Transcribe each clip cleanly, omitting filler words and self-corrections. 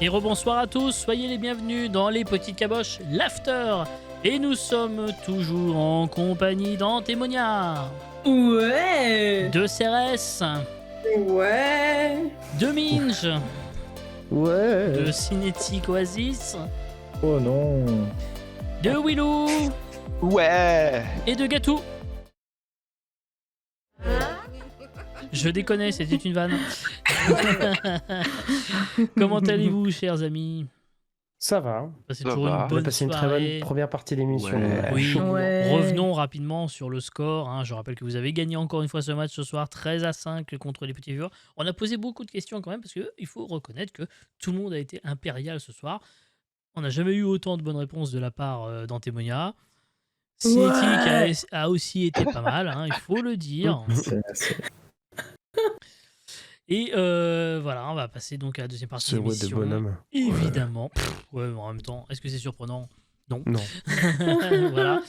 Et rebonsoir à tous, soyez les bienvenus dans les petites caboches l'after. Et nous sommes toujours en compagnie d'Antémonia, Ouais. de CRS, Ouais. de Minge, Ouais. de Cinétique Oasis, Oh non. de Willou Ouais. et de Gatou. Je déconne, c'était une vanne. Comment allez-vous, chers amis? Ça va. C'est Ça toujours va. une On a On a bonne passé une très soirée. bonne première partie d'émission. Ouais. Oui, Ouais. revenons rapidement sur le score. Hein. Je rappelle que vous avez gagné encore une fois ce match ce soir, 13-5 contre les petits viewers. On a posé beaucoup de questions quand même, parce qu'il faut reconnaître que tout le monde a été impérial ce soir. On n'a jamais eu autant de bonnes réponses de la part d'Antémonia. Cinétique a aussi été pas mal, hein, il faut le dire. Et voilà, on va passer donc à la deuxième partie Ce de ouais de l'émission. bonhomme. Évidemment. Ouais, mais en même temps, est-ce que c'est surprenant? Non. Non. Voilà.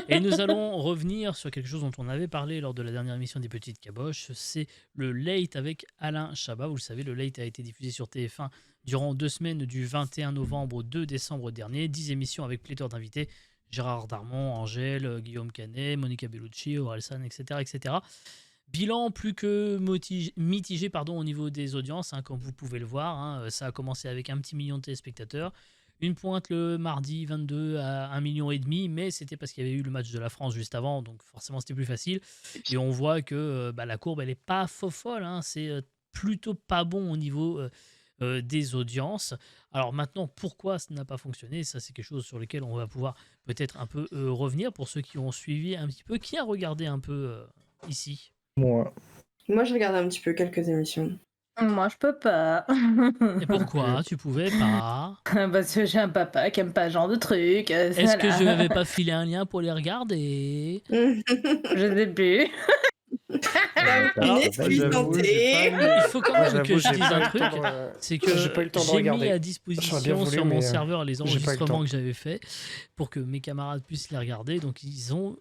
Et nous allons revenir sur quelque chose dont on avait parlé lors de la dernière émission des Petites Caboches. C'est le Late avec Alain Chabat. Vous le savez, le Late a été diffusé sur TF1 durant 2 semaines du 21 novembre au 2 décembre dernier. 10 émissions avec pléthore d'invités. Gérard Darmon, Angèle, Guillaume Canet, Monica Bellucci, Orelsan, etc., etc. Bilan plus que mitigé au niveau des audiences, hein, comme vous pouvez le voir. Hein. Ça a commencé avec 1 petit million de téléspectateurs. Une pointe le mardi 22 à 1,5 million, mais c'était parce qu'il y avait eu le match de la France juste avant, donc forcément c'était plus facile. Et on voit que la courbe, elle n'est pas folle, hein. C'est plutôt pas bon au niveau des audiences. Alors maintenant, pourquoi ça n'a pas fonctionné? Ça, c'est quelque chose sur lequel on va pouvoir peut-être un peu revenir pour ceux qui ont suivi un petit peu. Qui a regardé un peu ici? Moi. Moi, je regardais un petit peu quelques émissions. Moi, je peux pas. Et pourquoi tu pouvais pas? Parce que j'ai un papa qui aime pas ce genre de truc. Est-ce que je n'avais pas filé un lien pour les regarder? Je sais plus. Alors, il faut quand même que je dise un truc, c'est que j'ai pas eu le temps de j'ai mis regarder. à J'aurais bien disposition voulu, sur mon mais, serveur les j'ai pas eu le enregistrements temps. que j'avais fait pour que mes camarades puissent les regarder. Donc ils ont,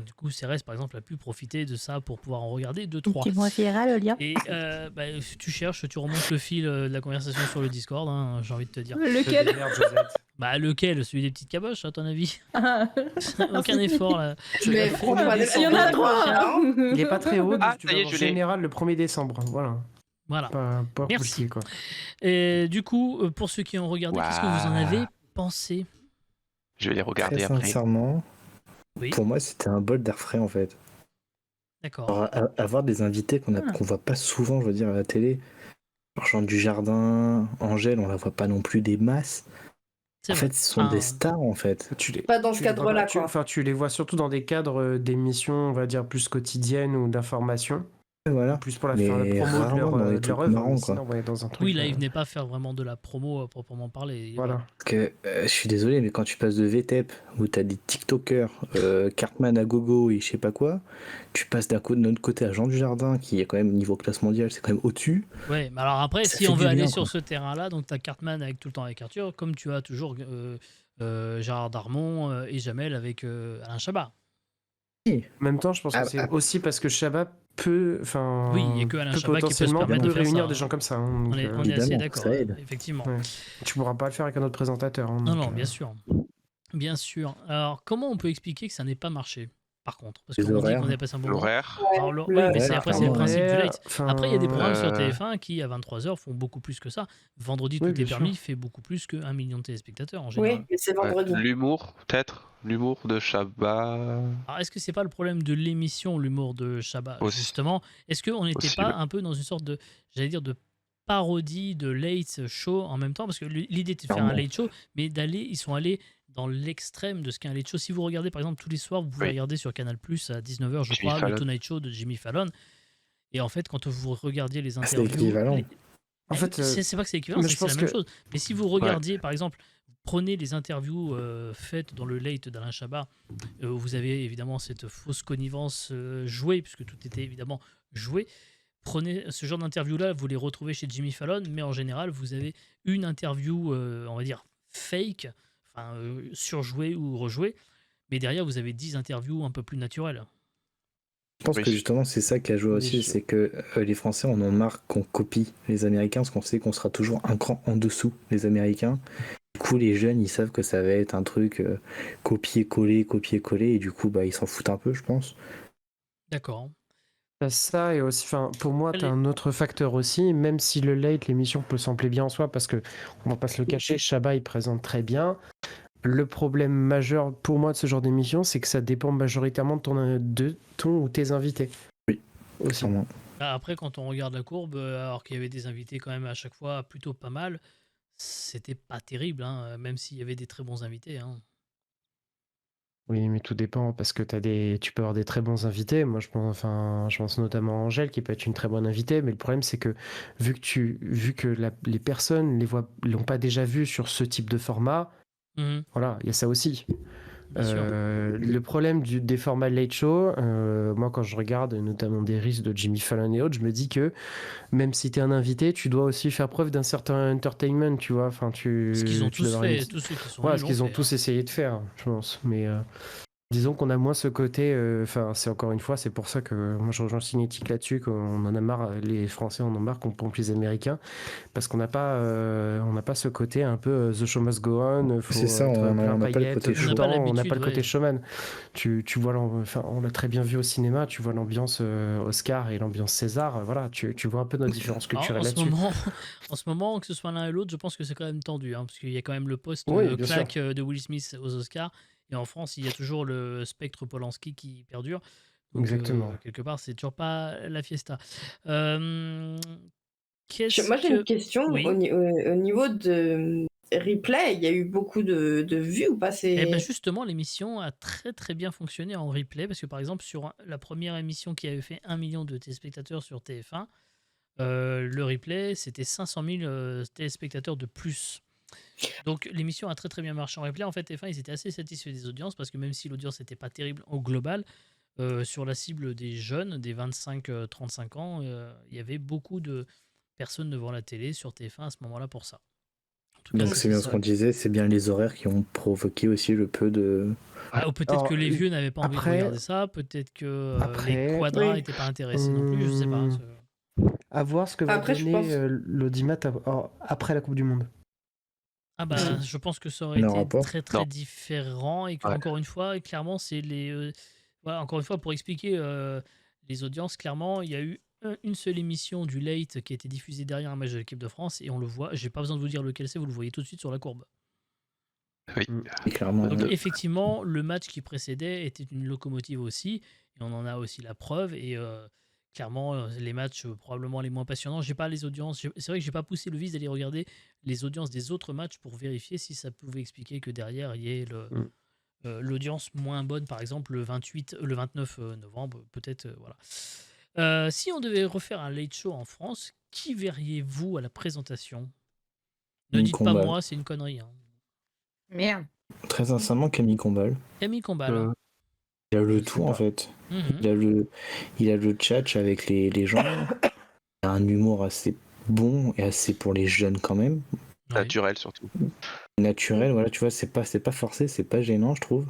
du coup, CRS par exemple a pu profiter de ça pour pouvoir en regarder 2-3. Tu m'enverras le lien. Et tu cherches, tu remontes le fil de la conversation sur le Discord, hein, j'ai envie de te dire. Lequel? Bah lequel? Celui des petites caboches, à ton avis? Ah. Aucun effort là. Mais Il y en a trois. Il est pas très haut, Ah, tu ça vas y est, en je l'ai. général le 1er décembre. Voilà. Voilà. Pas Merci. compliqué, quoi. Et du coup, pour ceux qui ont regardé, qu'est-ce que vous en avez pensé? Je vais les regarder Très après. sincèrement, Oui. pour moi, c'était un bol d'air frais en fait. D'accord. Alors, avoir des invités qu'on voit pas souvent, je veux dire, à la télé, genre Jean Dujardin, Angèle, on la voit pas non plus des masses. C'est En vrai. fait, ce sont des stars en fait. Pas dans ce tu les vois cadre-là, pas- tu- quoi. Enfin, tu les vois surtout dans des cadres d'émissions, on va dire, plus quotidiennes ou d'information. Et voilà. Plus pour la Mais faire la promo de rarement dans les leur trucs œuvre. marrants, Mais quoi. sinon, ouais, dans un truc. Oui, là, il venait pas faire vraiment de la promo à proprement parler. Voilà. Parce que je suis désolé, mais quand tu passes de VTEP, où t'as des TikTokers, Cartman à gogo et je sais pas quoi, tu passes de notre côté à Jean Dujardin, qui est quand même niveau classe mondiale, c'est quand même au-dessus. Ouais, mais alors après, Ça si fait on du veut aller bien, sur quoi. ce terrain-là, donc tu as Cartman avec tout le temps avec Arthur, comme tu as toujours Gérard Darmon et Jamel avec Alain Chabat. En même temps, je pense que Ah, c'est aussi parce que Chabat peut, enfin, Oui, il y a que Alain peut Chabat qui peut se potentiellement permettre de faire réunir ça, des hein. gens comme ça. Hein, donc, On est assez évidemment, d'accord, ça aide. effectivement. ouais. Tu pourras pas le faire avec un autre présentateur. Hein, Non, donc, non, bien sûr. Bien sûr. Alors, comment on peut expliquer que ça n'ait pas marché, par contre? Parce Les qu'on dit horaires. qu'on a passé un bon moment. L'horaire. Alors, oui, Ouais, mais après, c'est le clairement. principe du late. Enfin, Après, il y a des programmes sur euh, TF1 qui, à 23h, font beaucoup plus que ça. Vendredi, Oui, tout est bien permis, fait beaucoup plus que 1 million de téléspectateurs en général. Oui, mais c'est vendredi. L'humour, peut-être. L'humour de Chabat. Alors, est-ce que c'est pas le problème de l'émission, l'humour de Chabat, Aussi. justement? Est-ce qu'on n'était Possible. pas un peu dans une sorte de, j'allais dire, de parodie de late show en même temps? Parce que l'idée était de faire un Clairement. late show, mais ils sont allés dans l'extrême de ce qu'est un late show. Si vous regardez, par exemple, tous les soirs, vous pouvez Oui. regarder sur Canal+, à 19h, je Jimmy crois, le Fallon. Tonight Show de Jimmy Fallon. Et en fait, quand vous regardiez les Ah, c'est interviews... équivalent. En fait, c'est pas que c'est équivalent, mais c'est je que c'est la pense même que- chose. Mais si vous regardiez, par exemple, prenez les interviews faites dans le late d'Alain Chabat, où vous avez évidemment cette fausse connivence jouée, puisque tout était évidemment joué. Prenez ce genre d'interview-là, vous les retrouvez chez Jimmy Fallon, mais en général, vous avez une interview, on va dire, fake, enfin, surjouée ou rejouée, mais derrière, vous avez 10 interviews un peu plus naturelles. Je pense Oui. que justement, c'est ça qui a joué aussi, Bien sûr. c'est que les Français en ont marre qu'on copie les Américains, parce qu'on sait qu'on sera toujours un cran en dessous des Américains. Du coup, les jeunes, ils savent que ça va être un truc copier-coller, et du coup, bah, ils s'en foutent un peu, je pense. D'accord. T'as ça et aussi, enfin, pour moi, Allez. t'as un autre facteur aussi, même si le late, l'émission peut sembler bien en soi, parce que on va pas se le cacher, Chabat il présente très bien. Le problème majeur pour moi de ce genre d'émission, c'est que ça dépend majoritairement de ton ou tes invités. Oui. Aussi. Sûrement. Bah, après, quand on regarde la courbe, alors qu'il y avait des invités quand même à chaque fois plutôt pas mal, c'était pas terrible, hein, même s'il y avait des très bons invités. Hein. Oui, mais tout dépend parce que tu peux avoir des très bons invités. Moi, je pense notamment à Angèle qui peut être une très bonne invitée, mais le problème c'est que vu que les personnes l'ont pas déjà vu sur ce type de format, Mhm, voilà, il y a ça aussi. bien sûr. Le problème des formats late show, moi quand je regarde notamment des risques de Jimmy Fallon et autres, je me dis que même si tu es un invité, tu dois aussi faire preuve d'un certain entertainment, tu vois. Enfin, Ce qu'ils ont tu dois tous avoir une fait, tous ceux qui sont voilà, venus ce l'ont qu'ils ont fait. tous Hein. essayé de faire, je pense. Mais disons qu'on a moins ce côté. Enfin, c'est encore une fois, c'est pour ça que moi je rejoins Cinétique là-dessus, qu'on en a marre, les Français en ont marre qu'on pompe les Américains, parce on n'a pas ce côté un peu The Show Must Go On, faut C'est ça, être on plein n'a pas le paillettes côté tout On le n'a chaud. pas temps, on n'a pas l'habitude, le côté ouais. showman. Tu vois, enfin, on l'a très bien vu au cinéma, tu vois l'ambiance Oscar et l'ambiance César, voilà, tu vois un peu notre différence Alors, culturelle en ce là-dessus. moment, en ce moment, que ce soit l'un et l'autre, je pense que c'est quand même tendu, hein, parce qu'il y a quand même le poste Oui, bien sûr. claque de Will Smith aux Oscars, et en France, il y a toujours le spectre Polanski qui perdure. Donc, Exactement. quelque part, c'est toujours pas la fiesta. Euh, Qu'est-ce Moi, j'ai une que... question Oui. au niveau de replay. Il y a eu beaucoup de vues ou pas? Eh ben C'est justement, l'émission a très très bien fonctionné en replay, parce que par exemple, sur la première émission qui avait fait 1 million de téléspectateurs sur TF1, le replay, c'était 500 000 téléspectateurs de plus. Donc l'émission a très très bien marché en replay. En fait, TF1, ils étaient assez satisfaits des audiences, parce que même si l'audience n'était pas terrible au global, sur la cible des jeunes, des 25-35 ans, il y avait beaucoup de personnes devant la télé sur TF1 à ce moment-là pour ça. En tout cas, Donc ça c'est c'est bien ce ça. qu'on disait, c'est bien les horaires qui ont provoqué aussi le peu de... Ah, ou peut-être Alors, que les vieux n'avaient pas envie de après, regarder ça, peut-être que les après, quadras n'étaient pas intéressés non plus, je sais pas. à voir ce que va après, je donner pense. l'audimat après la Coupe du Monde. Ah bah, je pense que ça aurait Le été rapport. très très Non. différent et que, Ouais. encore une fois, clairement, c'est les. Voilà, encore une fois, pour expliquer les audiences, clairement, il y a eu une seule émission du Late qui a été diffusée derrière un match de l'équipe de France et on le voit. J'ai pas besoin de vous dire lequel c'est, vous le voyez tout de suite sur la courbe. Oui. Et clairement, Donc, Le- effectivement, le match qui précédait était une locomotive aussi et on en a aussi la preuve. Et clairement, les matchs probablement les moins passionnants. J'ai pas les audiences. C'est vrai que j'ai pas poussé le vice d'aller regarder les audiences des autres matchs pour vérifier si ça pouvait expliquer que derrière il y ait l'audience moins bonne, par exemple le 29 novembre, peut-être. Voilà. Si on devait refaire un late show en France, qui verriez-vous à la présentation? Ne Camille dites pas Combal. moi, c'est une connerie. Hein. Merde. Très sincèrement, Camille Combal. Camille Combal. Euh, Il a Je le sais tout en pas. fait. Mhm. Il a le tchatch avec les gens. Il a un humour assez bon et assez pour les jeunes quand même. Ouais. Naturel surtout. Naturel, voilà, tu vois, c'est pas forcé, c'est pas gênant, je trouve.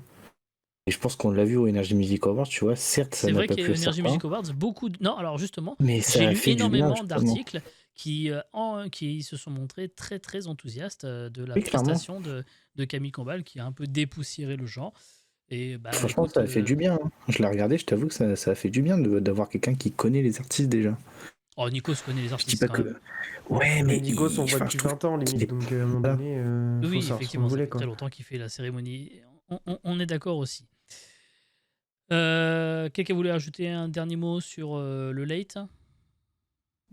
Et je pense qu'on l'a vu au Energy Music Awards, tu vois, certes, ça C'est n'a vrai pas qu'il y a plu eu à Energy certains, Music Awards, beaucoup de... Non, alors justement, mais ça j'ai a lu fait du bien, énormément justement. d'articles qui se sont montrés très très enthousiastes de la Oui, clairement. prestation de Camille Combal, qui a un peu dépoussiéré le genre. Et bah Franchement, écoute, ça a fait du bien. Hein. Je l'ai regardé, je t'avoue que ça a fait du bien d'avoir quelqu'un qui connaît les artistes déjà. oh, Nikos connaît les Je dis artistes pas quand que. même. Ouais, mais. Mais Nikos, on voit enfin, depuis je trouve 20 ans qu'il limite, est- donc à un moment Voilà. donné, faut Oui, savoir ce que effectivement, vous ça voulez, fait quoi. très longtemps qu'il fait la cérémonie. On est d'accord aussi. Quelqu'un voulait ajouter un dernier mot sur le late?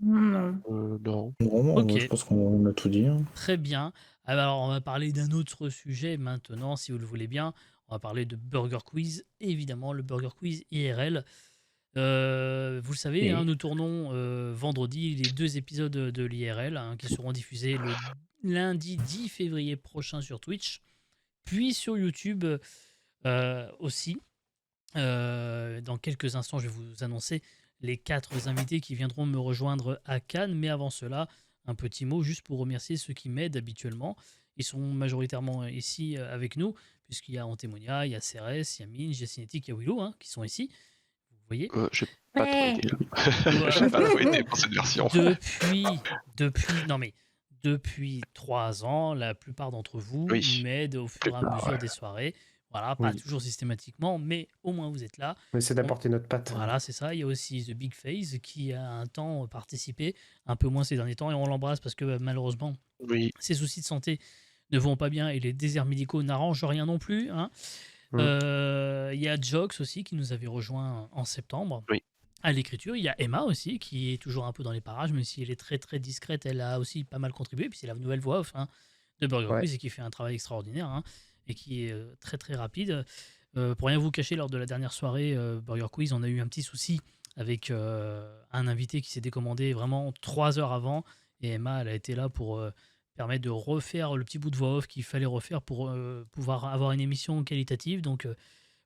Non. Non. Vraiment, Ok. je pense qu'on a tout dit. Hein. Très bien. Alors, on va parler d'un autre sujet maintenant, si vous le voulez bien. On va parler de Burger Quiz, évidemment, le Burger Quiz IRL. Vous le savez, hein, nous tournons vendredi les 2 épisodes de l'IRL qui seront diffusés le lundi 10 février prochain sur Twitch, puis sur YouTube aussi. Dans quelques instants, je vais vous annoncer les 4 invités qui viendront me rejoindre à Cannes. Mais avant cela, un petit mot juste pour remercier ceux qui m'aident habituellement. Ils sont majoritairement ici avec nous, puisqu'il y a Antémonia, il y a Cérès, il y a Minj, il y a Cinétique, il y a Willow qui sont ici. voyez? J'ai pas trop Ouais. idée là. Ouais. J'ai pas trop idée pour cette version. Depuis 3 ans, la plupart d'entre vous Oui. m'aident au fur et à Plupart, mesure ouais. des soirées. Voilà, pas Oui. toujours systématiquement, mais au moins vous êtes là. On essaie On- d'apporter notre patte. Voilà, c'est ça. Il y a aussi The Big Face qui a un temps participé, un peu moins ces derniers temps, et on l'embrasse parce que malheureusement, Oui. ses soucis de santé ne vont pas bien et les déserts médicaux n'arrangent rien non plus, hein. Mm. Il y a Jox aussi qui nous avait rejoint en septembre Oui. à l'écriture. Il y a Emma aussi qui est toujours un peu dans les parages, même si elle est très très discrète, elle a aussi pas mal contribué. Puis c'est la nouvelle voix off, hein, de Burger Ouais. Quiz et qui fait un travail extraordinaire, hein, et qui est très très rapide. Pour rien vous cacher, lors de la dernière soirée Burger Quiz, on a eu un petit souci avec un invité qui s'est décommandé vraiment 3 heures avant. Et Emma, elle a été là pour permettre de refaire le petit bout de voix off qu'il fallait refaire pour pouvoir avoir une émission qualitative. Donc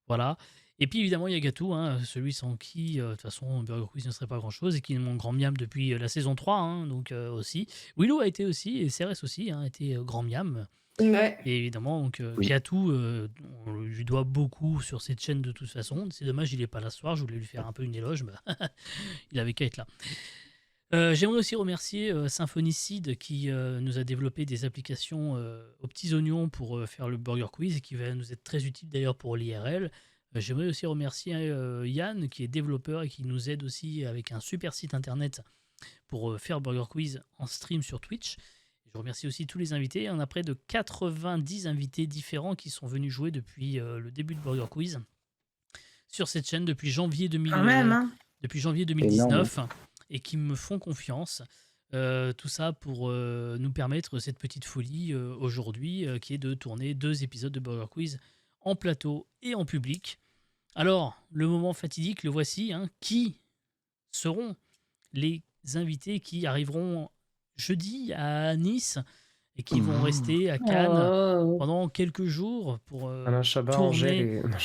voilà. Et puis évidemment, il y a Gatou, hein, celui sans qui, de toute façon, Burger Quiz ne serait pas grand-chose et qui est mon grand miam depuis la saison 3, hein, donc aussi. Willow a été aussi, et Cérès aussi, hein, a été grand miam. Ouais. Et évidemment, donc, Oui. Gatou, on lui doit beaucoup sur cette chaîne de toute façon. C'est dommage, il n'est pas là ce soir. Je voulais lui faire un peu une éloge, mais il avait qu'à être là. J'aimerais aussi remercier Symphonicide qui nous a développé des applications aux petits oignons pour faire le Burger Quiz et qui va nous être très utile d'ailleurs pour l'IRL. J'aimerais aussi remercier Yann qui est développeur et qui nous aide aussi avec un super site internet pour faire Burger Quiz en stream sur Twitch. Je remercie aussi tous les invités. On a près de 90 invités différents qui sont venus jouer depuis le début de Burger Quiz sur cette chaîne depuis janvier, Quand même, hein. depuis janvier 2019 et qui me font confiance. Tout ça pour nous permettre cette petite folie aujourd'hui qui est de tourner 2 épisodes de Burger Quiz en plateau et en public. Alors, le moment fatidique, le voici, hein. Qui seront les invités qui arriveront jeudi à Nice et qui vont rester à Cannes Oh. pendant quelques jours pour Alain Chabat, tourner. Angèle et... Non,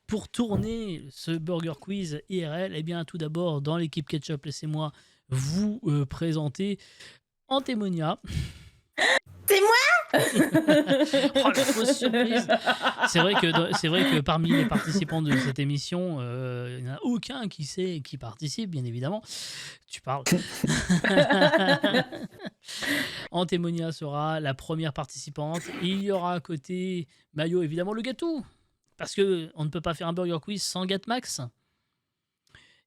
pour tourner ce Burger Quiz IRL, eh bien, tout d'abord, dans l'équipe Ketchup, laissez-moi vous présenter Antémonia. C'est moi. Oh, la fausse surprise. C'est vrai que parmi les participants de cette émission, il n'y en a aucun qui sait qui participe, bien évidemment. Tu parles. Antémonia sera la première participante. Il y aura à côté Mayo, évidemment, le Gatou. Parce qu'on ne peut pas faire un Burger Quiz sans Gatmax.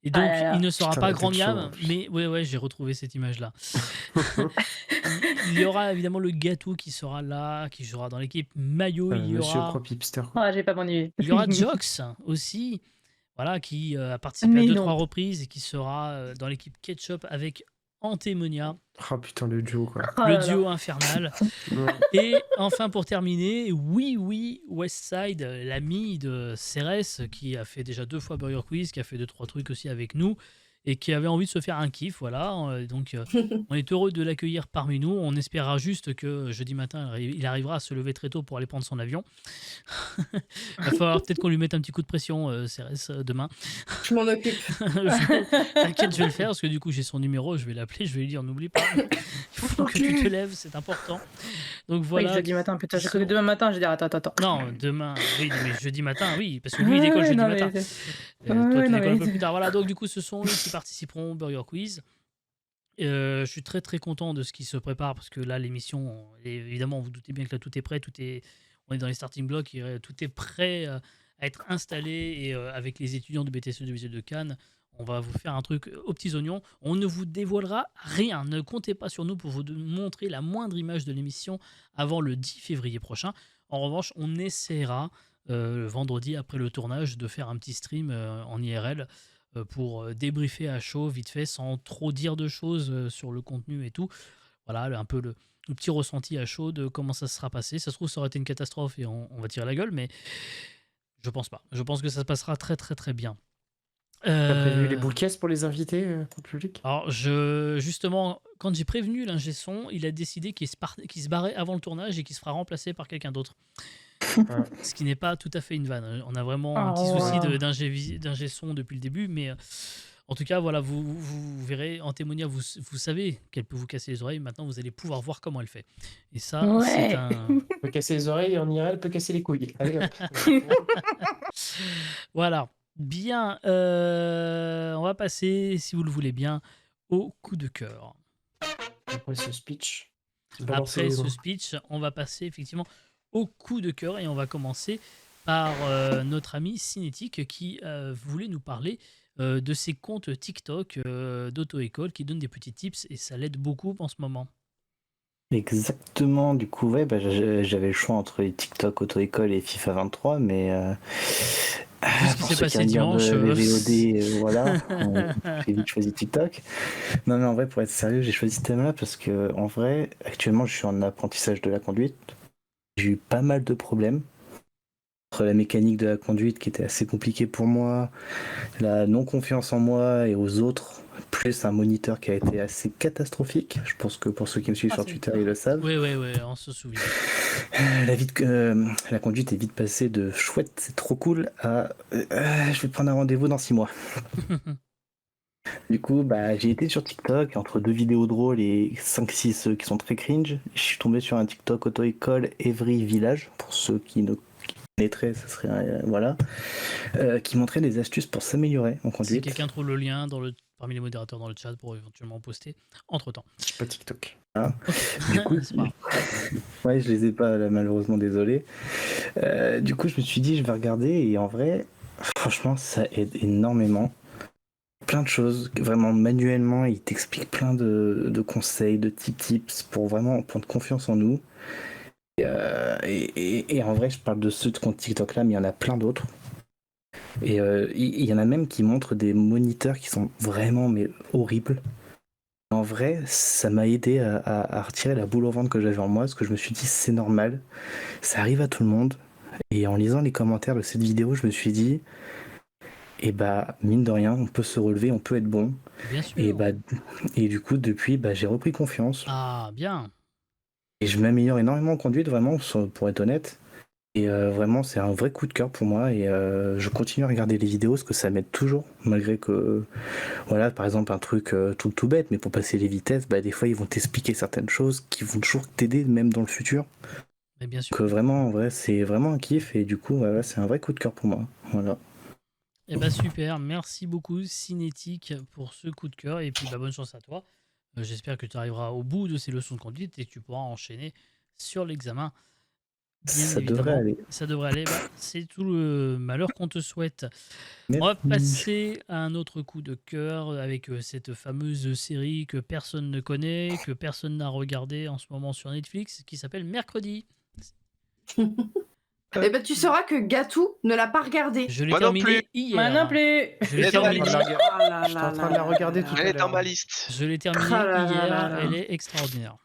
Et donc, Ah là là. il ne sera Putain, pas la grand tête chaude, miam, en plus. mais ouais, j'ai retrouvé cette image-là. Il y aura évidemment le Gatou qui sera là, qui jouera dans l'équipe Mayo. Il y Monsieur aura, Prop Hipster. Oh, j'ai pas m'ennuyer. il y aura Jox aussi, voilà, qui a participé à Mais 2-3 non. reprises et qui sera dans l'équipe Ketchup avec Antémonia, Oh putain, le duo, quoi. Oh le là là. duo infernal. Ouais. Et enfin, pour terminer, oui, Westside, l'ami de Cérès, qui a fait déjà 2 fois Burger Quiz, qui a fait 2-3 trucs aussi avec nous, et qui avait envie de se faire un kiff, voilà. Donc, on est heureux de l'accueillir parmi nous. On espérera juste que jeudi matin, il arrivera à se lever très tôt pour aller prendre son avion. Il va falloir peut-être qu'on lui mette un petit coup de pression, Cérès, demain. Je m'en occupe. T'inquiète, je vais le faire, parce que du coup, j'ai son numéro, je vais l'appeler, je vais lui dire, n'oublie pas, il faut que tu te lèves, c'est important. Donc Oui, voilà. jeudi matin, putain, j'ai qui cru que sont- demain matin, j'ai dit attends. Non, demain, oui, mais jeudi matin, oui, parce que lui, il décolle jeudi non, matin. mais- Toi, Ouais, tu non, décolles un mais- peu plus tard. Voilà, donc du coup, ce sont eux qui participeront au Burger Quiz. Je suis très très content de ce qui se prépare parce que là, l'émission, évidemment, vous doutez bien que là, tout est prêt, on est dans les starting blocks, tout est prêt à être installé et avec les étudiants de BTSE de Visuel de Cannes, on va vous faire un truc aux petits oignons. On ne vous dévoilera rien. Ne comptez pas sur nous pour vous montrer la moindre image de l'émission avant le 10 février prochain. En revanche, on essaiera le vendredi après le tournage de faire un petit stream en IRL pour débriefer à chaud vite fait sans trop dire de choses sur le contenu et tout. Voilà, un peu le petit ressenti à chaud de comment ça se sera passé. Ça se trouve, ça aurait été une catastrophe et on va tirer la gueule, mais je pense pas. Je pense que ça se passera très très très bien. T'as prévu les boules caisses pour les invités pour le public? Alors, justement, quand j'ai prévenu l'ingé son, il a décidé qu'il se barrait avant le tournage et qu'il se fera remplacer par quelqu'un d'autre. Ce qui n'est pas tout à fait une vanne. On a vraiment un petit Oh. souci d'ingé son depuis le début, mais en tout cas, voilà, vous verrez, Antémonia, vous savez qu'elle peut vous casser les oreilles. Maintenant, vous allez pouvoir voir comment elle fait. Et ça, Ouais. c'est un... Peut casser les oreilles et en IRL peut casser les couilles. Allez, hop. Voilà. Bien, on va passer, si vous le voulez bien, au coup de cœur. Après ce speech. Après ce speech, on va passer effectivement au coup de cœur et on va commencer par notre ami Cinétique qui voulait nous parler de ses comptes TikTok d'auto-école qui donnent des petits tips et ça l'aide beaucoup en ce moment. Exactement, du coup, ouais, j'avais le choix entre les TikTok, auto-école et FIFA 23, mais Vu ce qui pour s'est ceux passé qui aiment bien dimanche, les VOD, voilà, j'ai vite choisi TikTok. Non, mais en vrai, pour être sérieux, j'ai choisi ce thème-là parce que, en vrai, actuellement, je suis en apprentissage de la conduite. J'ai eu pas mal de problèmes entre la mécanique de la conduite qui était assez compliquée pour moi, la non-confiance en moi et aux autres, plus un moniteur qui a été assez catastrophique. Je pense que pour ceux qui me suivent sur Twitter, ils le savent. Oui, on se souvient. La conduite est vite passée de chouette, c'est trop cool à je vais prendre un rendez-vous dans 6 mois. Du coup, j'ai été sur TikTok, entre 2 vidéos drôles et 5-6 qui sont très cringe. Je suis tombé sur un TikTok auto-école Every Village, pour ceux qui ne connaîtraient, ça serait voilà, qui montrait des astuces pour s'améliorer en Si conduite. quelqu'un trouve le lien parmi les modérateurs dans le chat pour éventuellement poster entre-temps. Je suis pas TikTok. Du coup, C'est pas grave. ouais, je les ai pas là, malheureusement, désolé. Du coup, je me suis dit, je vais regarder et en vrai, franchement, ça aide énormément. Plein de choses, vraiment manuellement, il t'explique plein de conseils, de tips pour vraiment prendre confiance en nous. Et en vrai, je parle de ceux de compte TikTok là, mais il y en a plein d'autres. Et il y en a même qui montrent des moniteurs qui sont vraiment mais horribles. En vrai, ça m'a aidé à retirer la boule au ventre que j'avais en moi, parce que je me suis dit c'est normal, ça arrive à tout le monde. Et en lisant les commentaires de cette vidéo, je me suis dit, mine de rien, on peut se relever, on peut être bon. Bien sûr. Et du coup, depuis, j'ai repris confiance. Ah, bien. Et je m'améliore énormément en conduite, vraiment, pour être honnête. Et vraiment, c'est un vrai coup de cœur pour moi. Et je continue à regarder les vidéos parce que ça m'aide toujours. Malgré que, voilà, par exemple, un truc tout bête, mais pour passer les vitesses, des fois, ils vont t'expliquer certaines choses qui vont toujours t'aider, même dans le futur. Mais bien sûr. Donc vraiment, en vrai, c'est vraiment un kiff. Et du coup, voilà, c'est un vrai coup de cœur pour moi. Voilà. Eh super, merci beaucoup Cinétique pour ce coup de cœur et puis bonne chance à toi. J'espère que tu arriveras au bout de ces leçons de conduite et que tu pourras enchaîner sur l'examen. Ça devrait aller. Ça devrait aller, c'est tout le malheur qu'on te souhaite. Merci. On va passer à un autre coup de cœur avec cette fameuse série que personne ne connaît, que personne n'a regardé en ce moment sur Netflix, qui s'appelle Mercredi. Tu sauras que Gatou ne l'a pas regardé. Je l'ai Moi non terminé plus. hier. Moi non plus. Je l'ai Elle est dans ma terminé. liste. Je suis en train de la regarder tout à Elle est dans l'heure. ma liste. Je l'ai terminé Ah là là hier. là là. Elle est extraordinaire.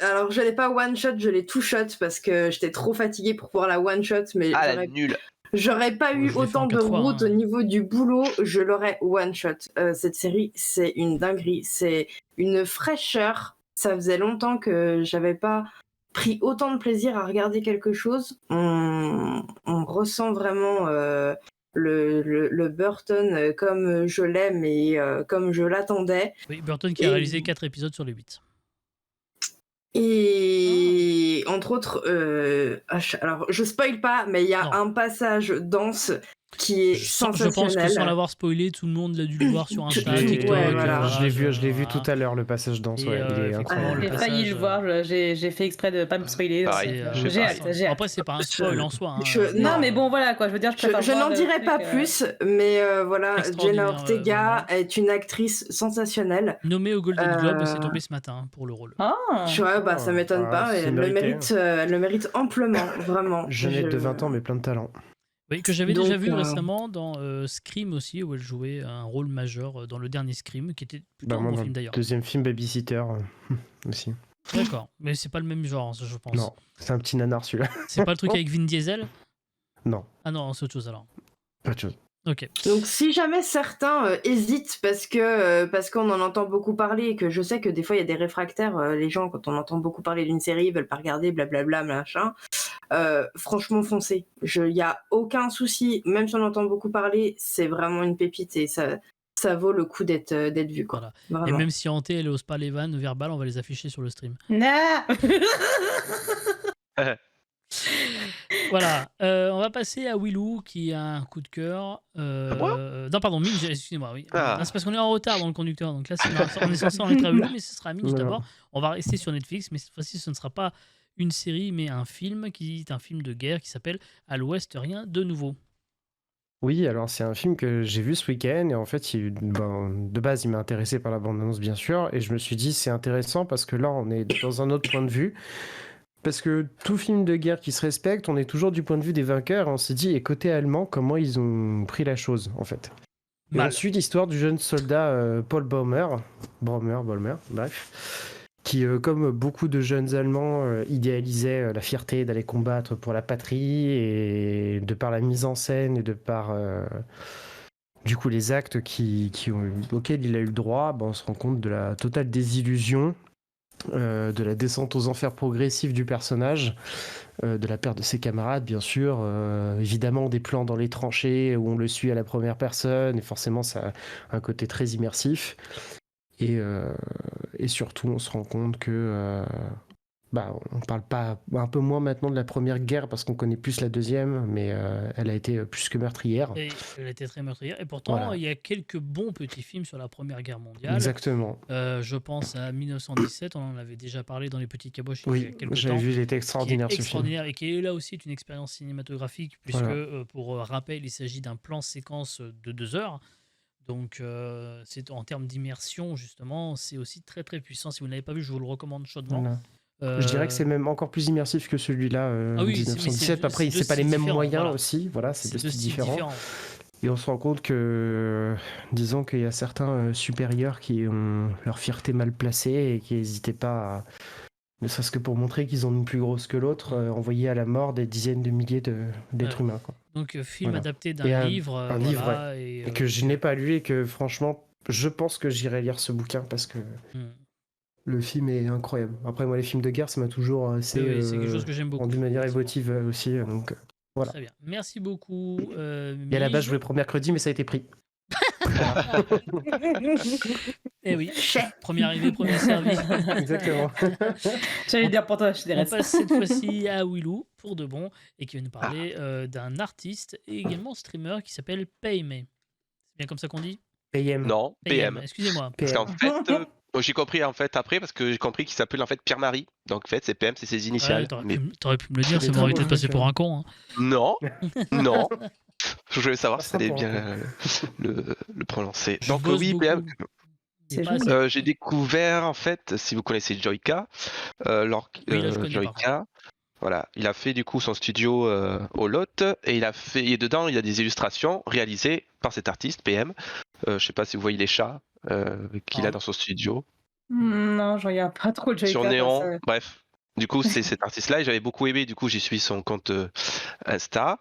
Alors, je l'ai pas one shot, je l'ai two shot parce que j'étais trop fatiguée pour pouvoir la one shot, mais Ah, la nulle. j'aurais pas Je eu l'ai fait en autant de 4 fois, route hein. au niveau du boulot, je l'aurais one shot. Cette série, c'est une dinguerie, c'est une fraîcheur. Ça faisait longtemps que j'avais pas pris autant de plaisir à regarder quelque chose. On ressent vraiment le Burton comme je l'aime et comme je l'attendais. Oui, Burton qui a réalisé 4 épisodes sur les 8. Et entre autres, alors je spoil pas, mais il y a Non. un passage dense qui est Je sensationnel. pense que sans l'avoir spoilé, tout le monde l'a dû le voir sur Insta, Ouais, TikTok. voilà. Je l'ai vu tout à l'heure, le passage danse. Et, Ouais, il est effectivement, incroyable. le J'ai failli le passage, voir, j'ai fait exprès de pas me spoiler. Pareil, donc, j'ai j'ai pas. hâte, j'ai hâte. Après, c'est pas un spoil en soi. hein. Non, Non, mais bon, voilà quoi, je veux dire, je préfère Je voir n'en le dirai truc, pas plus, mais voilà, Jenna Extraordinaire, Ortega est une actrice sensationnelle. Nommé au Golden Globe, c'est tombé ce matin pour le rôle. Ah, Ouais, ça m'étonne pas, et c'est elle mérité. le mérite amplement, vraiment. Jeunette de 20 ans, mais plein de talent. Oui, que j'avais déjà Donc, vu récemment dans Scream aussi, où elle jouait un rôle majeur dans le dernier Scream, qui était plutôt un Moi, bon dans film le d'ailleurs. deuxième film, Babysitter, aussi. D'accord, mais c'est pas le même genre, je pense. Non, c'est un petit nanar celui-là. C'est pas le truc avec Vin Diesel? Non, Ah non, c'est autre chose alors. pas de chose. Ok. Donc si jamais certains hésitent parce qu'on en entend beaucoup parler et que je sais que des fois il y a des réfractaires, les gens quand on entend beaucoup parler d'une série ils veulent pas regarder, blablabla, machin. Franchement foncez. Il y a aucun souci, même si on entend beaucoup parler, c'est vraiment une pépite et ça vaut le coup d'être vu quoi. Voilà. Et Vraiment. même si Hanté elle ose pas les vannes verbales, on va les afficher sur le stream. nah. Voilà, on va passer à Willou qui a un coup de cœur. Non, pardon, Mine, excusez-moi, oui. Ah. Non, c'est parce qu'on est en retard dans le conducteur, donc là, on est censé en être à Willou, mais ce sera à Minge Non. d'abord. On va rester sur Netflix, mais cette fois-ci, ce ne sera pas une série, mais un film qui est un film de guerre qui s'appelle À l'Ouest, rien de nouveau. Oui, alors c'est un film que j'ai vu ce week-end et en fait, de base, il m'a intéressé par la bande-annonce, bien sûr, et je me suis dit c'est intéressant parce que là, on est dans un autre point de vue. Parce que tout film de guerre qui se respecte, on est toujours du point de vue des vainqueurs. On s'est dit, et côté allemand, comment ils ont pris la chose, en fait. Et Mal. ensuite, l'histoire du jeune soldat Paul Baumer, bref, qui, comme beaucoup de jeunes Allemands, idéalisait la fierté d'aller combattre pour la patrie, et de par la mise en scène et de par du coup les actes auxquels il a eu le droit, on se rend compte de la totale désillusion, de la descente aux enfers progressifs du personnage, de la perte de ses camarades, bien sûr, évidemment des plans dans les tranchées où on le suit à la première personne, et forcément ça a un côté très immersif. Et surtout, on se rend compte que on parle pas un peu moins maintenant de la première guerre parce qu'on connaît plus la deuxième, mais elle a été plus que meurtrière. Et elle était très meurtrière. Et pourtant, Voilà. il y a quelques bons petits films sur la Première Guerre mondiale. Exactement. Je pense à 1917, on en avait déjà parlé dans les petits caboches il y a Oui, quelques j'avais temps. vu, il était extraordinaire Qui est ce film. extraordinaire et qui est là aussi une expérience cinématographique, puisque Voilà. pour rappel, il s'agit d'un plan séquence de 2 heures. Donc, c'est en termes d'immersion, justement, c'est aussi très très puissant. Si vous ne l'avez pas vu, je vous le recommande chaudement. Voilà. Je dirais que c'est même encore plus immersif que celui-là, Ah oui, 1917. Après, c'est deux c'est pas les styles mêmes différents, moyens voilà. aussi. Voilà, c'est deux styles styles différents. Et on se rend compte que, disons qu'il y a certains supérieurs qui ont leur fierté mal placée et qui n'hésitaient pas à, ne serait-ce que pour montrer qu'ils ont une plus grosse que l'autre, envoyer à la mort des dizaines de milliers d'êtres humains, quoi. Donc, film Voilà. adapté Et d'un livre. un livre, voilà, Et que je n'ai pas lu et que, franchement, je pense que j'irai lire ce bouquin parce que le film est incroyable. Après, moi, les films de guerre, ça m'a toujours assez Oui, c'est quelque chose que j'aime beaucoup. rendu de manière effectivement. émotive aussi. Donc, voilà. Très bien. Merci beaucoup. Et à la base, Mige. je voulais pour mercredi, mais ça a été pris. Eh oui, premier arrivé, premier servi. Exactement. J'allais dire pour toi, je suis On passe cette fois-ci à Willou, pour de bon, et qui va nous parler d'un artiste et également streamer qui s'appelle Payme. C'est bien comme ça qu'on dit? PM. Non, PM. Excusez-moi. Parce qu'en fait, j'ai compris en fait après parce que j'ai compris qu'il s'appelle en fait Pierre-Marie. Donc en fait, c'est PM, c'est ses initiales. Ouais, t'aurais pu me le dire, C'est ça des m'aurait très peut-être bons passé jeux, pour un con. Hein. Non, non. Je voulais savoir si Ça ça allait pour bien le prononcer. Je Donc bosse oui, beaucoup. PM. C'est Pas joli. assez. J'ai découvert en fait, si vous connaissez Joyka, Oui, là, je connais par contre. Joyka, voilà, il a fait du coup son studio au Lot et et dedans il y a des illustrations réalisées par cet artiste PM. Je sais pas si vous voyez les chats qu'il a dans son studio. Non, je regarde pas trop le Sur Joyka comme Néon, ça. bref. Du coup, c'est cet artiste-là et j'avais beaucoup aimé. Du coup, j'y suis son compte Insta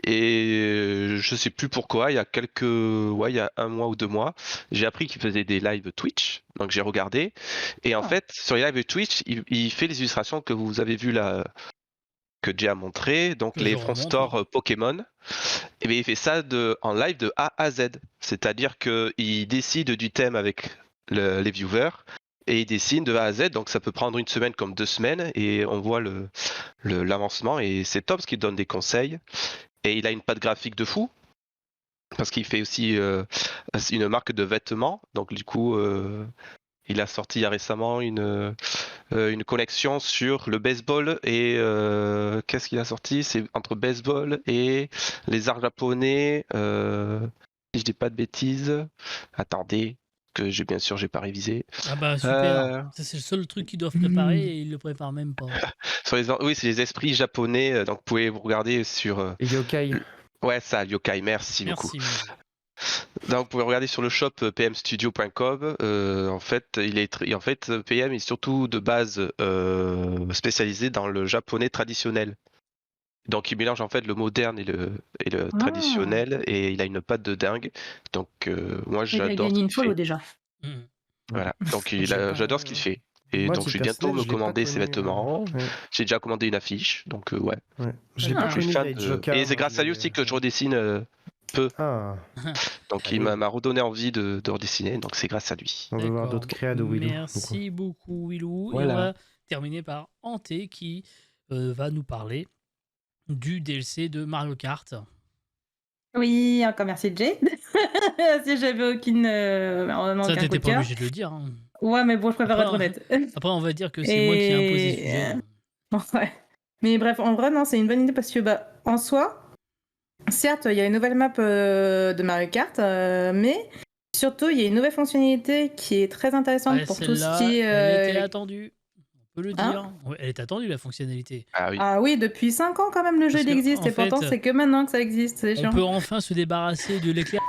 et je sais plus pourquoi. Il y a il y a 1 mois ou 2 mois, j'ai appris qu'il faisait des lives Twitch. Donc j'ai regardé et en fait, sur les lives Twitch, il fait les illustrations que vous avez vues là, que Jay a montré. Donc Que les je front remonte, store Pokémon. Et bien, il fait ça en live de A à Z. C'est-à-dire qu'il décide du thème avec les viewers. Et il dessine de A à Z, donc ça peut prendre 1 semaine comme 2 semaines, et on voit l'avancement, et c'est top parce qu'il donne des conseils. Et il a une patte graphique de fou, parce qu'il fait aussi une marque de vêtements, donc du coup, il a sorti il y a récemment une collection sur le baseball, et qu'est-ce qu'il a sorti? C'est entre baseball et les arts japonais, si je dis pas de bêtises. Attendez. Que bien sûr j'ai pas révisé. Ah bah super, ça c'est le seul truc qu'ils doivent préparer et ils le préparent même pas. Oui, c'est les esprits japonais, donc vous pouvez vous regarder sur... Yokai. Ouais, ça, Yokai, merci beaucoup. Merci. Donc vous pouvez regarder sur le shop pmstudio.com. En fait, PM est surtout de base spécialisé dans le japonais traditionnel. Donc il mélange en fait le moderne et le traditionnel, et il a une patte de dingue. Donc moi Il a j'adore gagné ce une qu'il follow fait. déjà. Voilà, donc j'adore ce qu'il fait. Et Moi, donc je vais titre bientôt personnel, me je l'ai pas commander ses connu, vêtements. ouais. J'ai déjà commandé une affiche, donc ouais. J'ai Ah. pas Je suis connu fan Light de... Joker. Et c'est grâce à lui aussi que je redessine peu. Ah, Donc allez. il m'a redonné envie de redessiner, donc c'est grâce à lui. On va voir d'autres créas de Willou. Merci beaucoup Willou. Et Voilà. on va terminer par Ante qui va nous parler du DLC de Mario Kart. Oui, encore merci Jay. Si j'avais Ça, aucun coup t'étais de pas cœur. obligé de le dire, hein. Ouais, mais bon, je préfère Après, être honnête. Après, on va dire que c'est moi qui ai imposé ce Et sujet. ouais. Mais bref, en vrai, non, c'est une bonne idée parce que, en soi, certes, il y a une nouvelle map de Mario Kart, mais surtout, il y a une nouvelle fonctionnalité qui est très intéressante Ouais, pour tout ce celle-là, qui elle était est. attendue. On peut le Hein dire. Ouais, elle est attendue, la fonctionnalité. Ah oui. Ah oui, depuis 5 ans quand même, le jeu Parce il que, existe, en et pourtant, fait, c'est que maintenant que ça existe, c'est on chiant. peut enfin se débarrasser de l'éclair.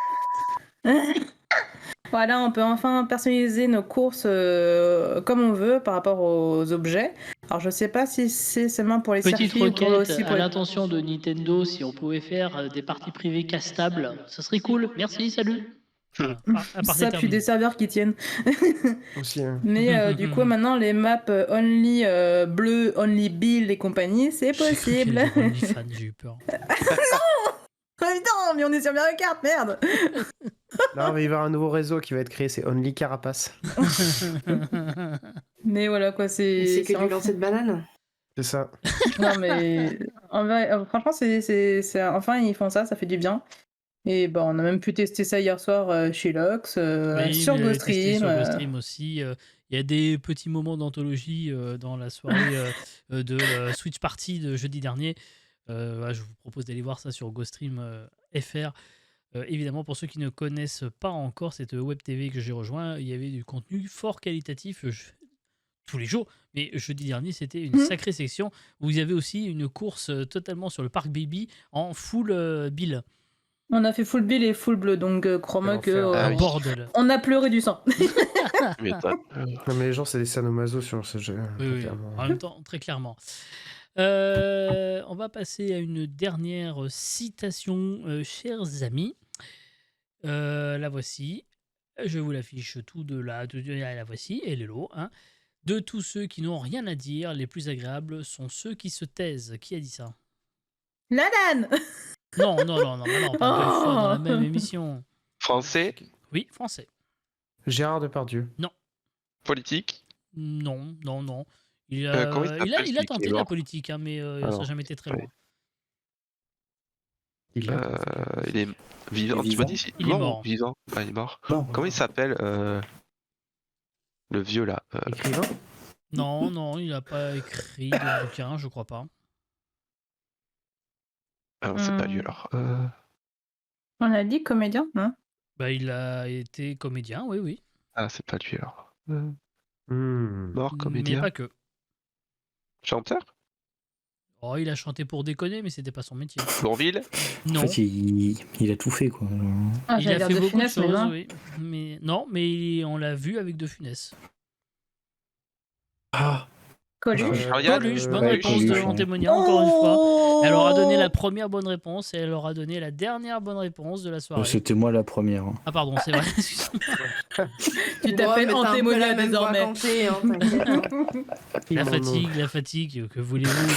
Voilà, on peut enfin personnaliser nos courses comme on veut par rapport aux objets. Alors, je sais pas si c'est seulement pour les Petite circuits ou requête aussi à pour les... l'intention de Nintendo, si on pouvait faire des parties privées castables, ça serait cool. Merci, salut. Voilà, à part Ça, puis des serveurs qui tiennent. Aussi, hein. Mais du coup, maintenant, les maps only bleu, only build et compagnie, c'est J'ai cru qu'elle possible. allait dire OnlyFans, j'ai eu peur. Oh putain, mais on est sur Mario Kart, merde. Non, mais il va y avoir un nouveau réseau qui va être créé, c'est Only Carapace. Mais voilà, quoi, Et c'est que du lancer de banane. C'est ça. Non, mais en vrai, franchement, enfin, ils font ça, ça fait du bien. Et bon, on a même pu tester ça hier soir chez Lox, Oui, sur vous l'avez testé GoStream. sur GoStream aussi. Il y a des petits moments d'anthologie dans la soirée de Switch Party de jeudi dernier. Voilà, je vous propose d'aller voir ça sur GoStream FR. Évidemment, pour ceux qui ne connaissent pas encore cette web TV que j'ai rejoint, il y avait du contenu fort qualitatif tous les jours. Mais jeudi dernier, c'était une sacrée section où il y avait aussi une course totalement sur le parc Baby en full bill. On a fait full bill et full bleu, donc crois-moi Quel que enfer. Ah Un oui. bordel. on a pleuré du sang. Tu m'étonnes. Non, mais les gens, c'est des sanomazos sur ce jeu. Oui, oui, clairement. en même temps, très clairement. On va passer à une dernière citation, chers amis. La voici. Je vous l'affiche la voici, elle est là. Hein. De tous ceux qui n'ont rien à dire, les plus agréables sont ceux qui se taisent. Qui a dit ça? Lalan. Non, pas deux fois dans la même Oh. émission. Français, Oui, français. Gérard Depardieu. politique. Non. Il Comment il a, s'appelle, il a celui qui tenté est la mort politique, hein, mais ça n'a Alors, jamais été très ouais. loin. Il Il est vivant. Il est Tu m'as vivant dit si... Il est mort. ou vivant. Ah, il est mort. Non. Comment il s'appelle le vieux là écrivain. Non, il n'a pas écrit de bouquin, je crois pas. Ah non, c'est pas lui alors. On a dit comédien, non? Bah, il a été comédien, oui. Ah, c'est pas lui alors. Mort, Mais comédien. pas que. Chanteur. Oh, il a chanté pour déconner, mais c'était pas son métier. Bourville. Non. En fait, il a tout fait, quoi. Ah, Il j'allais a dire fait De beaucoup de Funès, mais choses, non. oui. Mais non, mais on l'a vu avec De Funès. Ah, Coluche. Jean-Yann. Coluche, bonne ouais, réponse de Coluche, ouais. Antémonia, encore une fois. Oh. Elle aura donné la première bonne réponse et elle aura donné la dernière bonne réponse de la soirée. C'était moi la première. Hein. Ah pardon, c'est vrai. Excuse-moi. Tu t'appelles mais t'as un peu Antémonia la même voix désormais. cantée, hein, t'inquiète, hein. La fatigue, que voulez-vous?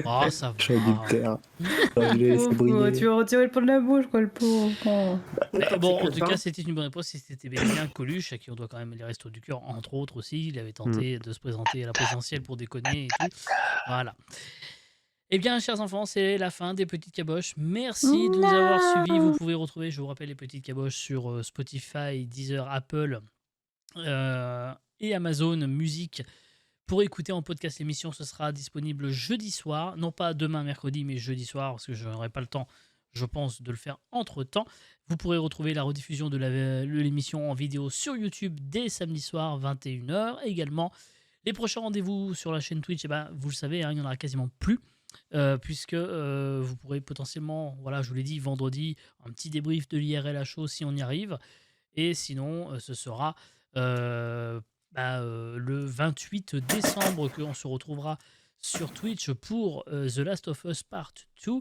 Oh, ça Je suis va. adultère. Je l'ai laissé Pauvre, briller. tu veux retirer le pot de la bouche, quoi, le pauvre. Oh. Mais bon, en T'inquiète tout pas. cas, c'était une bonne réponse et c'était bien Coluche, à qui on doit quand même les restos du cœur, entre autres aussi. Il avait tenté de se présenter à la présidentielle pour déconner et tout. Voilà. Eh bien, chers enfants, c'est la fin des Petites Caboches. Merci de nous avoir suivis. Vous pouvez retrouver, je vous rappelle, les Petites Caboches sur Spotify, Deezer, Apple et Amazon Music. Pour écouter en podcast l'émission, ce sera disponible jeudi soir. Non pas demain, mercredi, mais jeudi soir, parce que je n'aurai pas le temps, je pense, de le faire entre-temps. Vous pourrez retrouver la rediffusion de l'émission en vidéo sur YouTube dès samedi soir, 21h. Également, les prochains rendez-vous sur la chaîne Twitch, vous le savez, hein, il n'y en aura quasiment plus. Puisque vous pourrez potentiellement, voilà, je vous l'ai dit, vendredi, un petit débrief de l'IRL à chaud si on y arrive. Et sinon, ce sera le 28 décembre qu'on se retrouvera sur Twitch pour The Last of Us Part 2.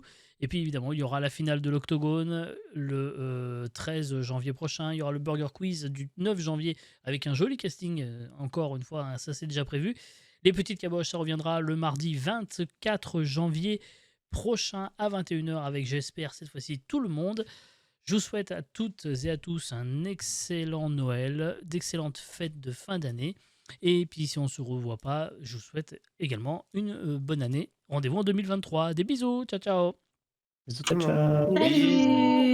Et puis évidemment, il y aura la finale de l'Octogone le 13 janvier prochain. Il y aura le Burger Quiz du 9 janvier avec un joli casting, encore une fois, hein, ça c'est déjà prévu. Les Petites Caboches, ça reviendra le mardi 24 janvier prochain à 21h avec, j'espère, cette fois-ci tout le monde. Je vous souhaite à toutes et à tous un excellent Noël, d'excellentes fêtes de fin d'année. Et puis si on ne se revoit pas, je vous souhaite également une bonne année. Rendez-vous en 2023. Des bisous. Ciao, ciao. Bisous tout le Ciao, monde. ciao. Salut